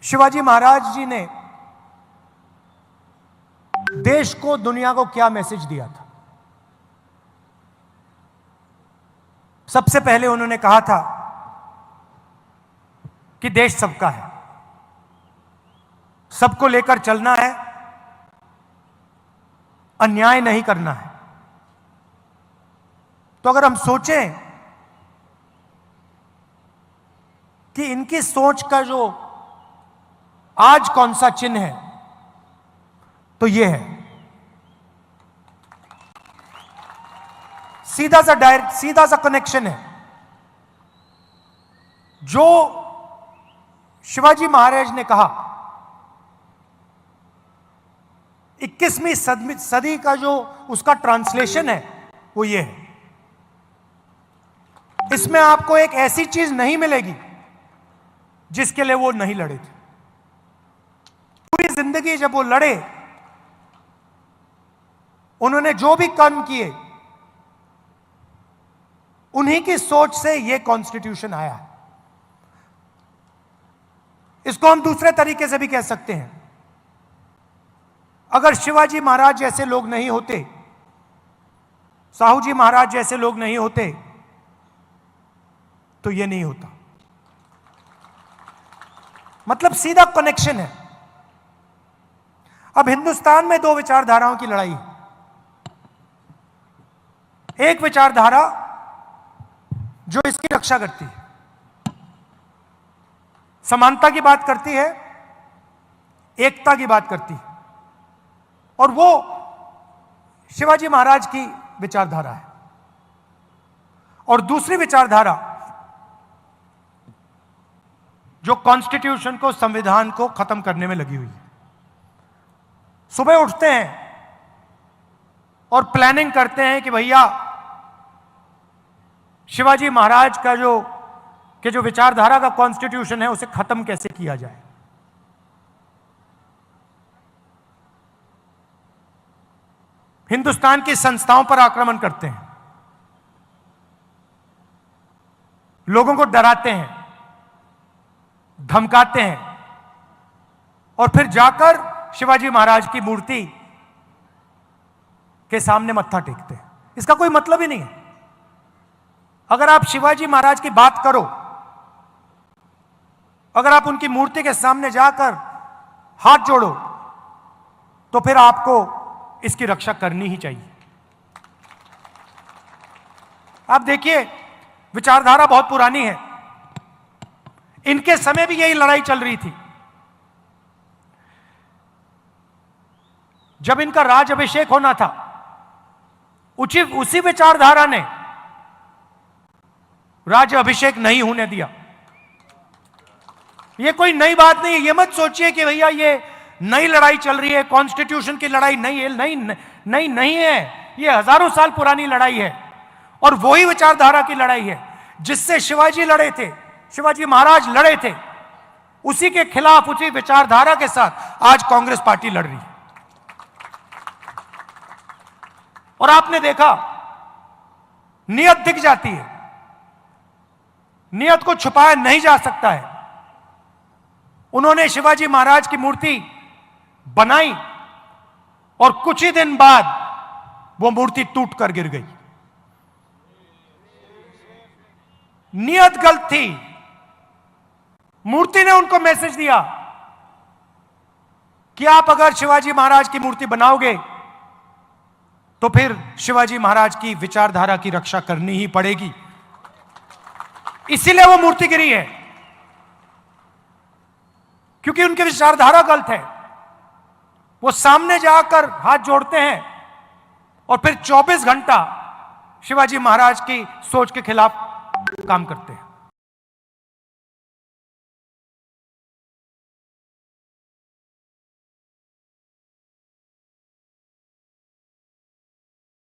शिवाजी महाराज जी ने देश को, दुनिया को क्या मैसेज दिया था? सबसे पहले उन्होंने कहा था कि देश सबका है, सबको लेकर चलना है, अन्याय नहीं करना है। तो अगर हम सोचें कि इनकी सोच का जो आज कौन सा चिन्ह है, तो यह है सीधा सा कनेक्शन है। जो शिवाजी महाराज ने कहा, 21वीं सदी का जो उसका ट्रांसलेशन है वो ये है। इसमें आपको एक ऐसी चीज नहीं मिलेगी जिसके लिए वो नहीं लड़े थे। पूरी जिंदगी जब वो लड़े, उन्होंने जो भी कर्म किए, उन्हीं की सोच से ये कॉन्स्टिट्यूशन आया है। इसको हम दूसरे तरीके से भी कह सकते हैं, अगर शिवाजी महाराज जैसे लोग नहीं होते, साहू जी महाराज जैसे लोग नहीं होते, तो ये नहीं होता। मतलब सीधा कनेक्शन है। अब हिंदुस्तान में दो विचारधाराओं की लड़ाई है। एक विचारधारा जो इसकी रक्षा करती है, समानता की बात करती है, एकता की बात करती है, और वो शिवाजी महाराज की विचारधारा है। और दूसरी विचारधारा जो कॉन्स्टिट्यूशन को, संविधान को खत्म करने में लगी हुई है। सुबह उठते हैं और प्लानिंग करते हैं कि भैया शिवाजी महाराज का जो विचारधारा का कॉन्स्टिट्यूशन है उसे खत्म कैसे किया जाए। हिंदुस्तान की संस्थाओं पर आक्रमण करते हैं, लोगों को डराते हैं, धमकाते हैं, और फिर जाकर शिवाजी महाराज की मूर्ति के सामने मत्था टेकते हैं। इसका कोई मतलब ही नहीं है। अगर आप शिवाजी महाराज की बात करो, अगर आप उनकी मूर्ति के सामने जाकर हाथ जोड़ो, तो फिर आपको इसकी रक्षा करनी ही चाहिए। आप देखिए, विचारधारा बहुत पुरानी है। इनके समय भी यही लड़ाई चल रही थी। जब इनका राज अभिषेक होना था, उसी विचारधारा ने राज्य अभिषेक नहीं होने दिया। यह कोई नई बात नहीं है। यह मत सोचिए कि भैया ये नई लड़ाई चल रही है, कॉन्स्टिट्यूशन की लड़ाई नहीं है। नहीं है, यह हजारों साल पुरानी लड़ाई है, और वही विचारधारा की लड़ाई है जिससे शिवाजी लड़े थे, शिवाजी महाराज लड़े थे। उसी के खिलाफ, उसी विचारधारा के साथ आज कांग्रेस पार्टी लड़ रही है। और आपने देखा, नियत दिख जाती है, नियत को छुपाया नहीं जा सकता है। उन्होंने शिवाजी महाराज की मूर्ति बनाई और कुछ ही दिन बाद वो मूर्ति टूट कर गिर गई। नियत गलत थी। मूर्ति ने उनको मैसेज दिया कि आप अगर शिवाजी महाराज की मूर्ति बनाओगे तो फिर शिवाजी महाराज की विचारधारा की रक्षा करनी ही पड़ेगी। इसीलिए वो मूर्ति गिरी है, क्योंकि उनकी विचारधारा गलत है। वो सामने जाकर हाथ जोड़ते हैं और फिर 24 घंटा शिवाजी महाराज की सोच के खिलाफ काम करते हैं।